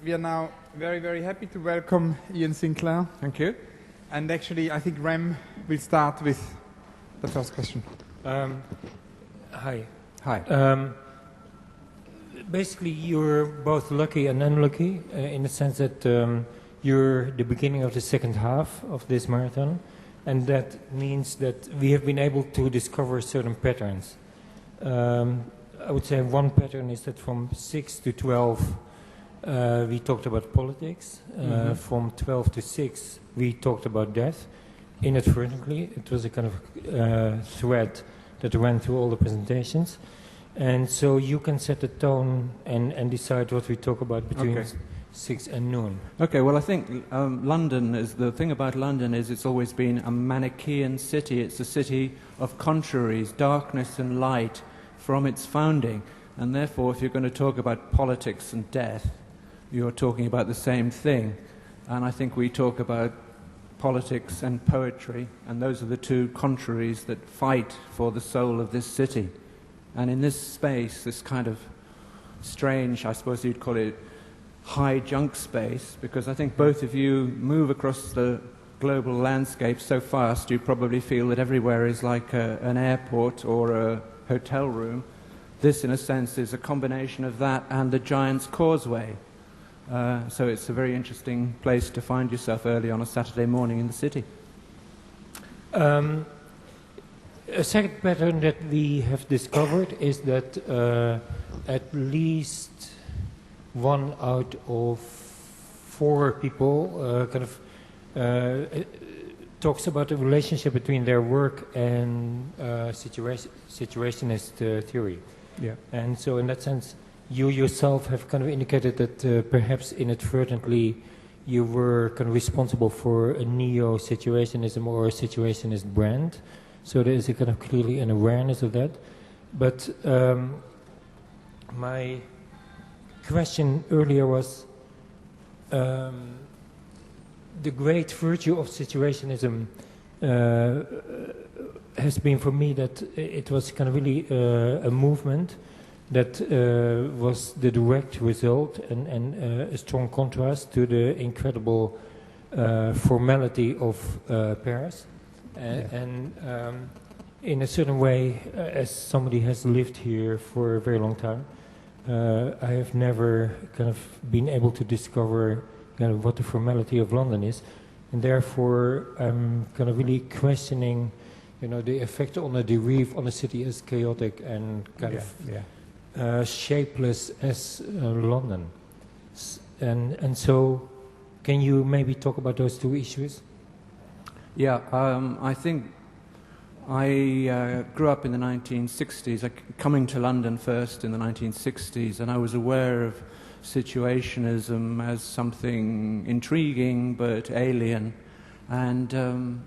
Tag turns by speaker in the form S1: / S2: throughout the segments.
S1: We are now very, very happy to welcome Ian Sinclair.
S2: Thank you.
S1: And actually, I think Rem will start with the first question.
S3: Hi.
S2: Hi.
S3: Basically, you're both lucky and unlucky in the sense that you're the beginning of the second half of this marathon, and that means that we have been able to discover certain patterns. I would say one pattern is that from 6 to 12 we talked about politics. From 12 to 6 we talked about death. Inadvertently, it was a kind of thread that ran through all the presentations. And so you can set the tone and decide what we talk about between 6 and noon.
S2: Okay, well I think London is, the thing about London is it's always been a Manichaean city. It's a city of contraries, darkness and light from its founding. And therefore, if you're going to talk about politics and death, you're talking about the same thing. And I think we talk about politics and poetry, and those are the two contraries that fight for the soul of this city. And in this space, this kind of strange, I suppose you'd call it high junk space, because I think both of you move across the global landscape so fast, you probably feel that everywhere is like an airport or a hotel room. This, in a sense, is a combination of that and the Giant's Causeway. So it's a very interesting place to find yourself early on a Saturday morning in the city.
S3: A second pattern that we have discovered is that at least 1 out of 4 people talks about the relationship between their work and situationist theory.
S2: Yeah.
S3: And so in that sense, you yourself have kind of indicated that perhaps inadvertently you were kind of responsible for a neo-situationism or a situationist brand. So there is a kind of clearly an awareness of that. But my question earlier was the great virtue of situationism has been for me that it was kind of really a movement that was the direct result and a strong contrast to the incredible formality of Paris. And in a certain way, as somebody has lived here for a very long time, I have never kind of been able to discover kind of what the formality of London is, and therefore I'm kind of really questioning, the effect on the reef on the city as chaotic and kind of shapeless as London. And so, can you maybe talk about those two issues?
S2: Yeah, I think I grew up in the 1960s, coming to London first in the 1960s, and I was aware of situationism as something intriguing but alien and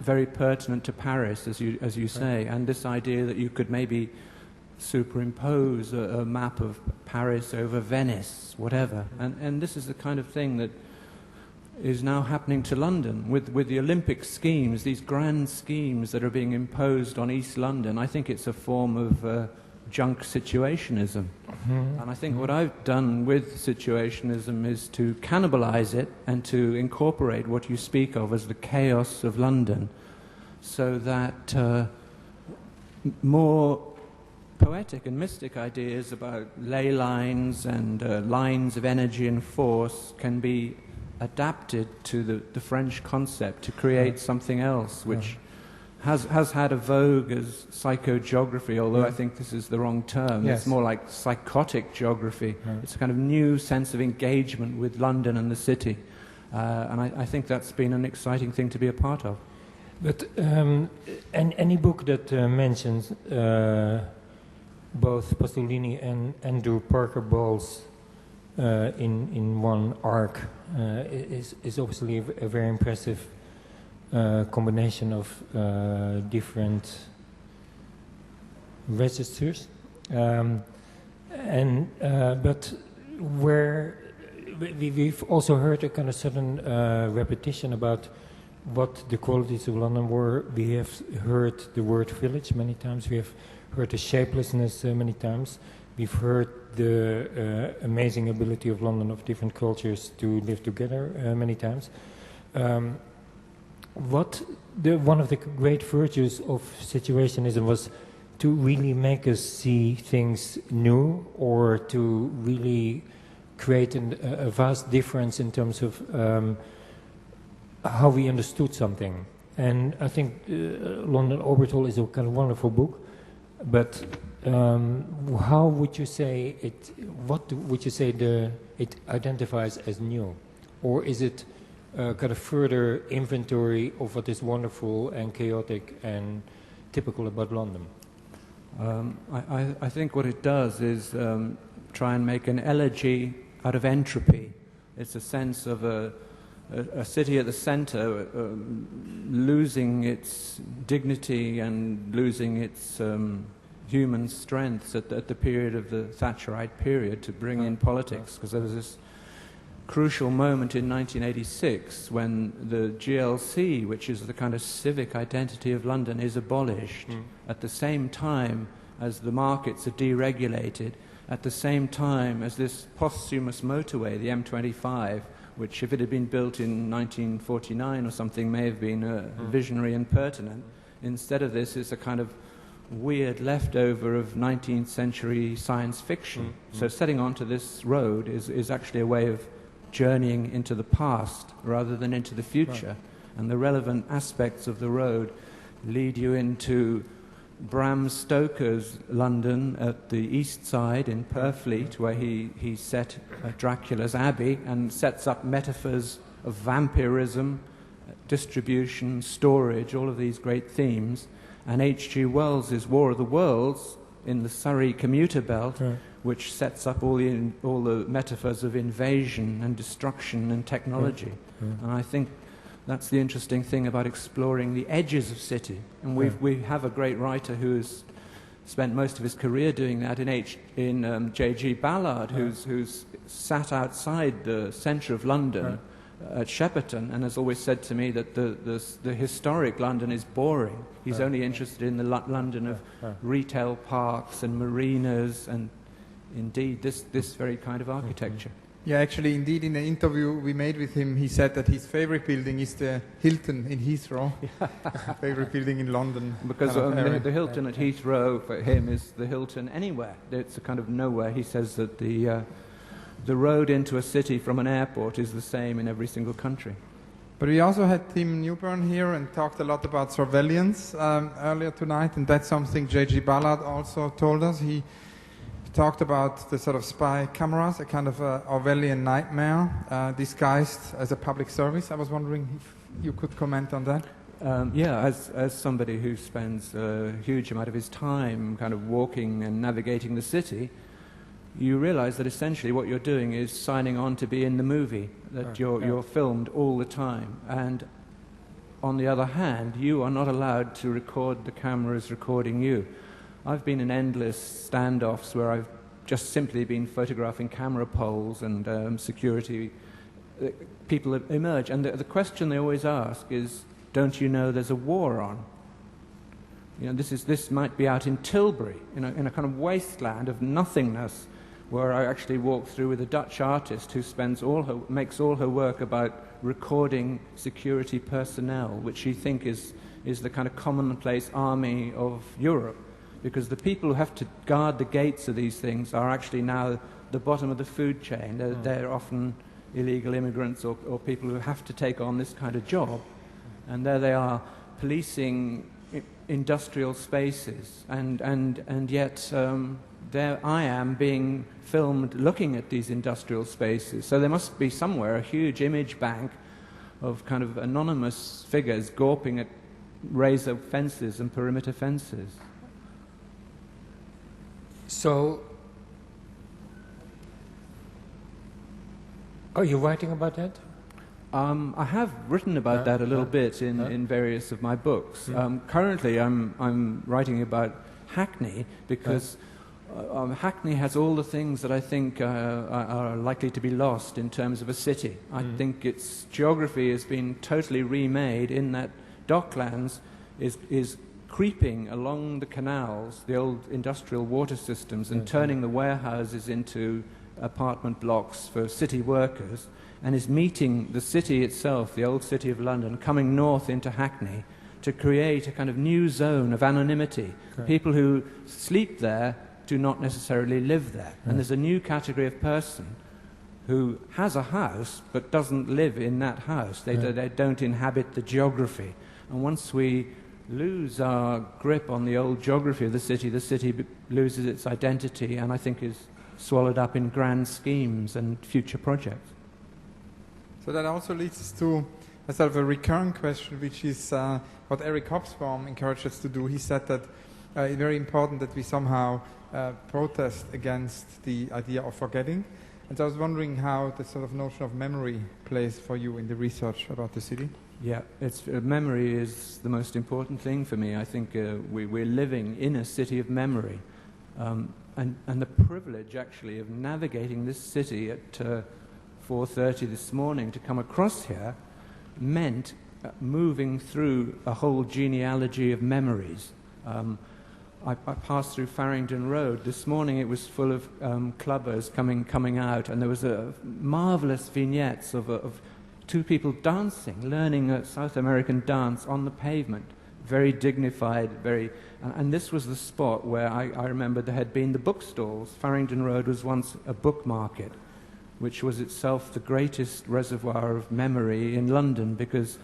S2: very pertinent to Paris, as you say, and this idea that you could maybe superimpose a map of Paris over Venice, whatever, and this is the kind of thing that is now happening to London with the Olympic schemes, these grand schemes that are being imposed on East London. I think it's a form of junk situationism. And I think what I've done with situationism is to cannibalize it and to incorporate what you speak of as the chaos of London, so that more poetic and mystic ideas about ley lines and lines of energy and force can be adapted to the French concept to create something else, which has had a vogue as psychogeography, although I think this is the wrong term. It's more like psychotic geography. It's a kind of new sense of engagement with London and the city. And I think that's been an exciting thing to be a part of.
S3: But any book that mentions both Pasolini and Andrew Parker Bowles in one arc is obviously a very impressive combination of different registers, but where we've also heard a kind of sudden repetition about what the qualities of London were. We have heard the word village many times. We have heard the shapelessness many times. we've heard the amazing ability of London, of different cultures to live together many times. One of the great virtues of situationism was to really make us see things new, or to really create a vast difference in terms of how we understood something. And I think London Orbital is a kind of wonderful book, but how would you say it? What would you say it identifies as new, or is it kind of further inventory of what is wonderful and chaotic and typical about London?
S2: I think what it does is try and make an elegy out of entropy. It's a sense of a city at the center losing its dignity and losing its human strengths at the period of the Thatcherite period to bring in politics, because there was this crucial moment in 1986 when the GLC, which is the kind of civic identity of London, is abolished at the same time as the markets are deregulated, at the same time as this posthumous motorway, the M25, which if it had been built in 1949 or something may have been visionary and pertinent. Instead of this, it's a kind of weird leftover of 19th century science fiction. So setting onto this road is actually a way of journeying into the past rather than into the future. And the relevant aspects of the road lead you into Bram Stoker's London at the east side in Purfleet, where he set Dracula's Abbey and sets up metaphors of vampirism, distribution, storage, all of these great themes. And H.G. Wells' War of the Worlds in the Surrey commuter belt, which sets up all the metaphors of invasion and destruction and technology. And I think that's the interesting thing about exploring the edges of city. And we have a great writer who's spent most of his career doing that in J.G. Ballard, who's sat outside the centre of London at Shepperton and has always said to me that the historic London is boring. He's only interested in the London of retail parks and marinas and indeed this very kind of architecture.
S1: Yeah, actually, indeed, in the interview we made with him, he said that his favorite building is the Hilton in Heathrow, favorite building in London.
S2: Because the Hilton at Heathrow for him is the Hilton anywhere. It's a kind of nowhere. He says that the road into a city from an airport is the same in every single country.
S1: But we also had Tim Newburn here and talked a lot about surveillance earlier tonight, and that's something J.G. Ballard also told us. He talked about the sort of spy cameras, a kind of Orwellian nightmare disguised as a public service. I was wondering if you could comment on that.
S2: As somebody who spends a huge amount of his time kind of walking and navigating the city, you realize that essentially what you're doing is signing on to be in the movie, that you're filmed all the time. And on the other hand, you are not allowed to record the cameras recording you. I've been in endless standoffs where I've just simply been photographing camera poles and security. People emerge, and the question they always ask is, don't you know there's a war on? You know, this might be out in Tilbury, in a kind of wasteland of nothingness, where I actually walk through with a Dutch artist who makes all her work about recording security personnel, which she thinks is the kind of commonplace army of Europe. Because the people who have to guard the gates of these things are actually now the bottom of the food chain. They're often illegal immigrants or people who have to take on this kind of job. And there they are policing industrial spaces. And yet there I am being filmed looking at these industrial spaces. So there must be somewhere a huge image bank of kind of anonymous figures gawping at razor fences and perimeter fences.
S3: So, are you writing about that?
S2: I have written about that a little bit in various of my books. Currently, I'm writing about Hackney because Hackney has all the things that I think are likely to be lost in terms of a city. I think its geography has been totally remade in that Docklands is creeping along the canals, the old industrial water systems, and turning the warehouses into apartment blocks for city workers, and is meeting the city itself, the old city of London, coming north into Hackney to create a kind of new zone of anonymity.
S3: Correct.
S2: People who sleep there do not necessarily live there. And there's a new category of person who has a house but doesn't live in that house. They don't inhabit the geography. And once we lose our grip on the old geography of the city loses its identity, and I think is swallowed up in grand schemes and future projects.
S1: So that also leads us to a sort of a recurring question, which is what Eric Hobsbawm encouraged us to do. He said that it's very important that we somehow protest against the idea of forgetting. And so I was wondering how the sort of notion of memory plays for you in the research about the city.
S2: Yeah, memory is the most important thing for me. I think we're living in a city of memory. And the privilege, actually, of navigating this city at 4:30 this morning to come across here meant moving through a whole genealogy of memories. I passed through Farringdon Road. This morning it was full of clubbers coming out, and there was a marvellous vignettes of two people dancing, learning a South American dance on the pavement. Very dignified, and this was the spot where I remember there had been the bookstalls. Farringdon Road was once a book market, which was itself the greatest reservoir of memory in London, because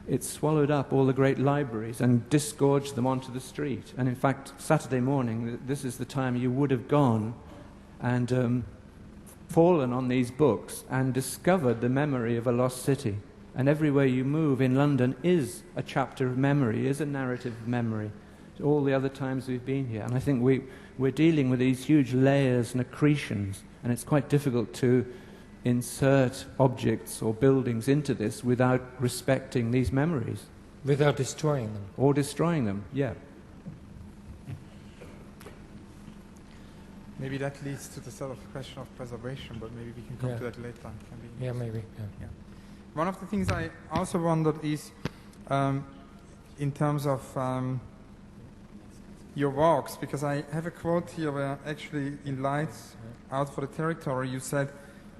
S2: it swallowed up all the great libraries and disgorged them onto the street. And in fact, Saturday morning, this is the time you would have gone and fallen on these books and discovered the memory of a lost city. And everywhere you move in London is a chapter of memory, is a narrative of memory. All the other times we've been here. And I think we're dealing with these huge layers and accretions, and it's quite difficult to insert objects or buildings into this without respecting these memories.
S3: Without destroying them.
S2: Or destroying them, yeah.
S1: Maybe that leads to the sort of question of preservation, but maybe we can come to that later.
S3: Yeah, maybe. Yeah.
S1: One of the things I also wondered is, in terms of your walks, because I have a quote here where actually in Lights Out for the Territory you said,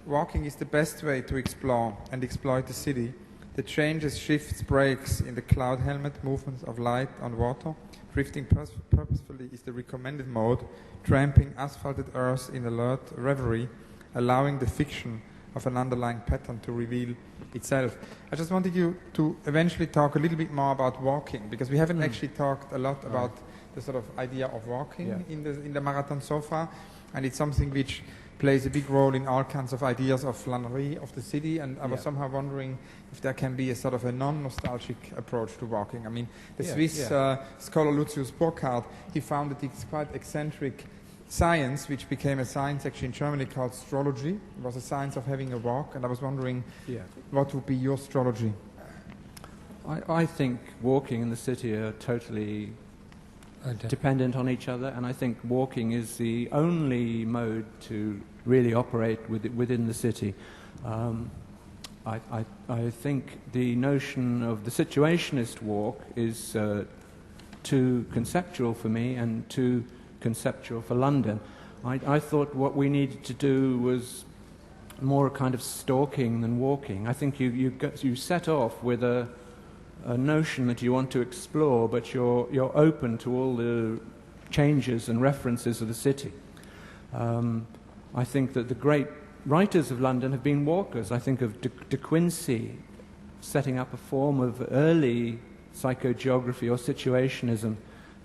S1: walking is the best way to explore and exploit the city. The changes, shifts, breaks in the cloud helmet, movements of light on water. Drifting purposefully is the recommended mode, tramping asphalted earth in alert reverie, allowing the fiction of an underlying pattern to reveal itself. I just wanted you to eventually talk a little bit more about walking, because we haven't actually talked a lot about the sort of idea of walking in the marathon so far, and it's something which plays a big role in all kinds of ideas of flânerie of the city, and I was somehow wondering if there can be a sort of a non-nostalgic approach to walking. I mean, the Swiss scholar Lucius Burckhardt, he founded this quite eccentric science, which became a science actually in Germany called strology. It was a science of having a walk, and I was wondering what would be your strology?
S2: I think walking in the city are totally dependent on each other, and I think walking is the only mode to really operate within the city. I think the notion of the situationist walk is too conceptual for me and too conceptual for London. I thought what we needed to do was more a kind of stalking than walking. I think you set off with a notion that you want to explore, but you're open to all the changes and references of the city. I think that the great writers of London have been walkers. I think of De Quincey setting up a form of early psychogeography or situationism,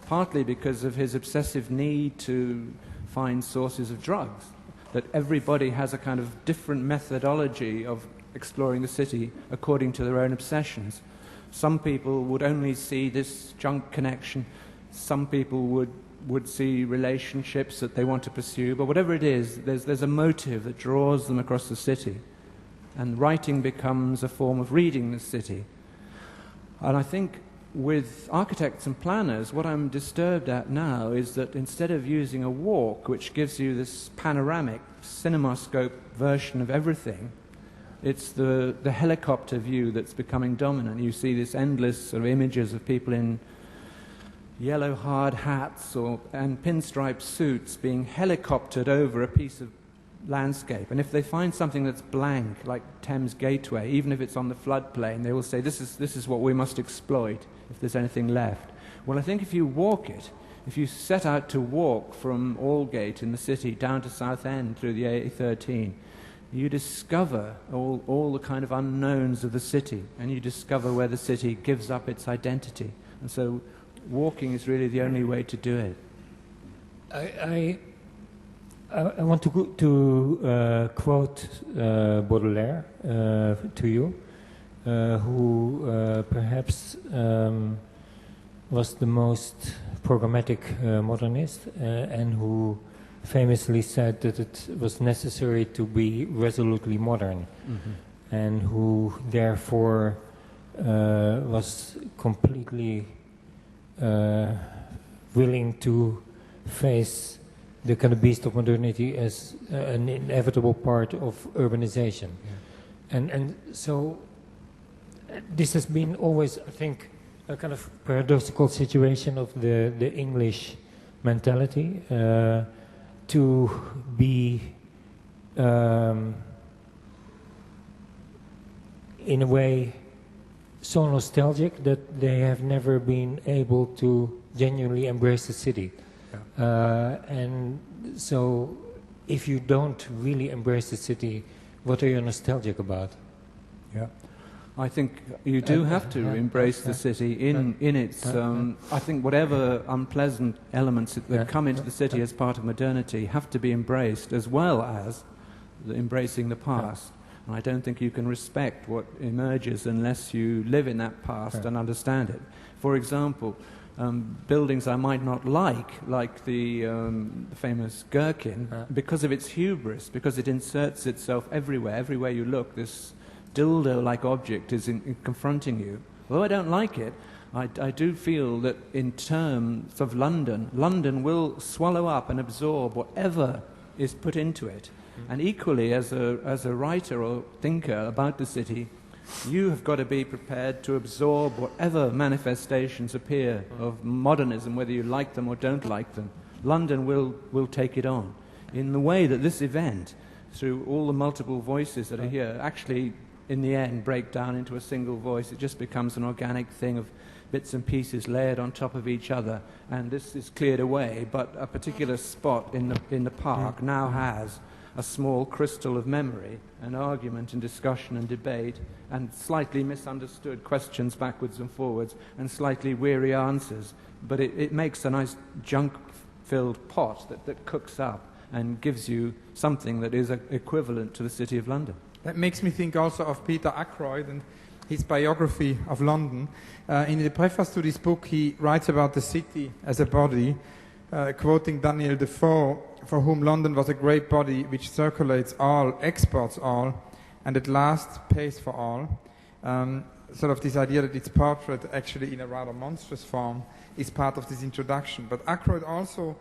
S2: partly because of his obsessive need to find sources of drugs, that everybody has a kind of different methodology of exploring the city according to their own obsessions. Some people would only see this junk connection. Some people would see relationships that they want to pursue. But whatever it is, there's a motive that draws them across the city. And writing becomes a form of reading the city. And I think with architects and planners, what I'm disturbed at now is that instead of using a walk, which gives you this panoramic cinemascope version of everything, it's the helicopter view that's becoming dominant. You see this endless sort of images of people in yellow hard hats and pinstripe suits being helicoptered over a piece of landscape. And if they find something that's blank, like Thames Gateway, even if it's on the floodplain, they will say, this is what we must exploit if there's anything left. Well, I think if you walk it, if you set out to walk from Aldgate in the city down to Southend through the A13, you discover all the kind of unknowns of the city, and you discover where the city gives up its identity. And so walking is really the only way to do it.
S3: I want to quote Baudelaire to you, who perhaps was the most programmatic modernist, and who famously said that it was necessary to be resolutely modern, and who therefore was completely willing to face the kind of beast of modernity as an inevitable part of urbanization. Yeah. And so this has been always, I think, a kind of paradoxical situation of the English mentality, to be in a way so nostalgic that they have never been able to genuinely embrace the city. Yeah. And so if you don't really embrace the city, what are you nostalgic about?
S2: Yeah. I think you do have to embrace the city in its, I think whatever unpleasant elements that come into the city as part of modernity have to be embraced, as well as embracing the past. And I don't think you can respect what emerges unless you live in that past and understand it. For example, buildings I might not like the famous Gherkin, because of its hubris, because it inserts itself everywhere. Everywhere you look, this dildo-like object is confronting you. Although I don't like it, I do feel that in terms of London, London will swallow up and absorb whatever is put into it. And equally, as a writer or thinker about the city, you have got to be prepared to absorb whatever manifestations appear of modernism, whether you like them or don't like them. London will take it on. In the way that this event, through all the multiple voices that are here, actually in the end break down into a single voice. It just becomes an organic thing of bits and pieces layered on top of each other, and this is cleared away, but a particular spot in the park now has a small crystal of memory, and argument and discussion and debate, and slightly misunderstood questions backwards and forwards, and slightly weary answers. But it makes a nice junk-filled pot that cooks up and gives you something that is equivalent to the City of London.
S1: That makes me think also of Peter Ackroyd and his biography of London. In the preface to this book, he writes about the city as a body, quoting Daniel Defoe, for whom London was a great body which circulates all, exports all, and at last pays for all. Sort of this idea that its portrait, actually in a rather monstrous form, is part of this introduction. But Ackroyd also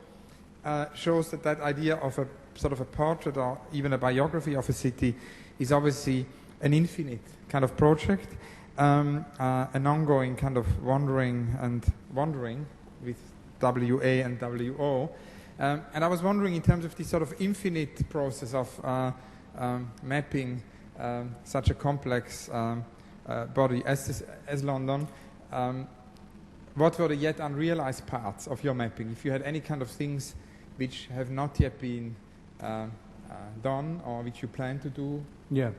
S1: shows that idea of a sort of a portrait or even a biography of a city is obviously an infinite kind of project, an ongoing kind of wandering with W-A and W-O. And I was wondering, in terms of this sort of infinite process of mapping such a complex body as London, what were the yet unrealized parts of your mapping? If you had any kind of things which have not yet been done or which you plan to do?
S2: Yeah.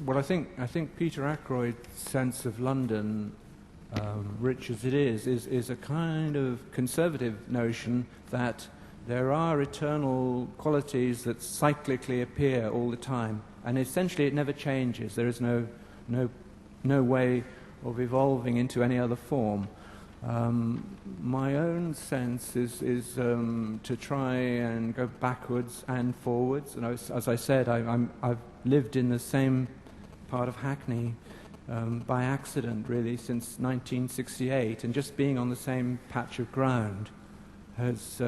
S2: Well, I think Peter Ackroyd's sense of London, rich as it is a kind of conservative notion that there are eternal qualities that cyclically appear all the time, and essentially it never changes. There is no way of evolving into any other form. My own sense is to try and go backwards and forwards. And as I said, I've lived in the same part of Hackney by accident, really, since 1968, and just being on the same patch of ground has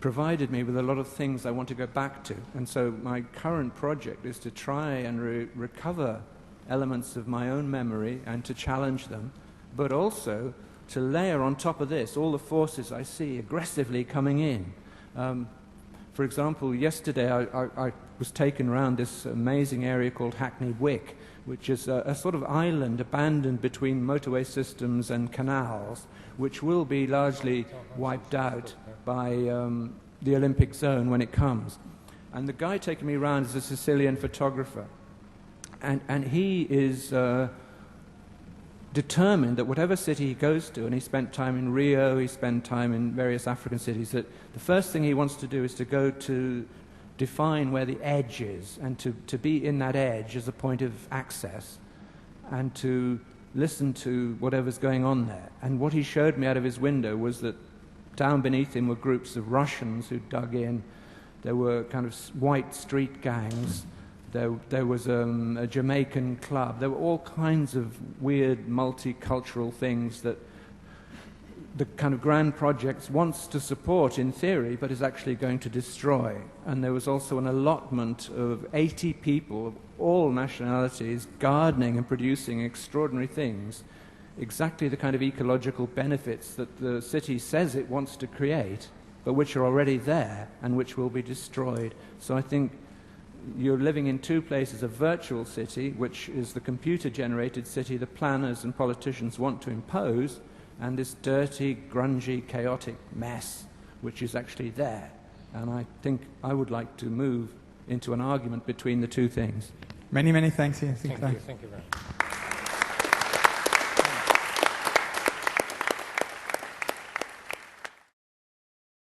S2: provided me with a lot of things I want to go back to. And so my current project is to try and recover elements of my own memory and to challenge them, but also to layer on top of this all the forces I see aggressively coming in. For example, yesterday I was taken around this amazing area called Hackney Wick, which is a sort of island abandoned between motorway systems and canals, which will be largely wiped out by the Olympic zone when it comes. And the guy taking me around is a Sicilian photographer. And he is determined that whatever city he goes to, and he spent time in Rio, he spent time in various African cities, that the first thing he wants to do is to go to define where the edge is, and to be in that edge as a point of access, and to listen to whatever's going on there. And what he showed me out of his window was that down beneath him were groups of Russians who dug in. There were kind of white street gangs. There was a Jamaican club. There were all kinds of weird multicultural things that the kind of grand projects wants to support in theory, but is actually going to destroy. And there was also an allotment of 80 people of all nationalities gardening and producing extraordinary things, exactly the kind of ecological benefits that the city says it wants to create, but which are already there and which will be destroyed. So I think you're living in two places: a virtual city, which is the computer-generated city the planners and politicians want to impose, and this dirty, grungy, chaotic mess, which is actually there. And I think I would like to move into an argument between the two things.
S1: Many, many thanks here, Sinclair.
S3: Thank you very much.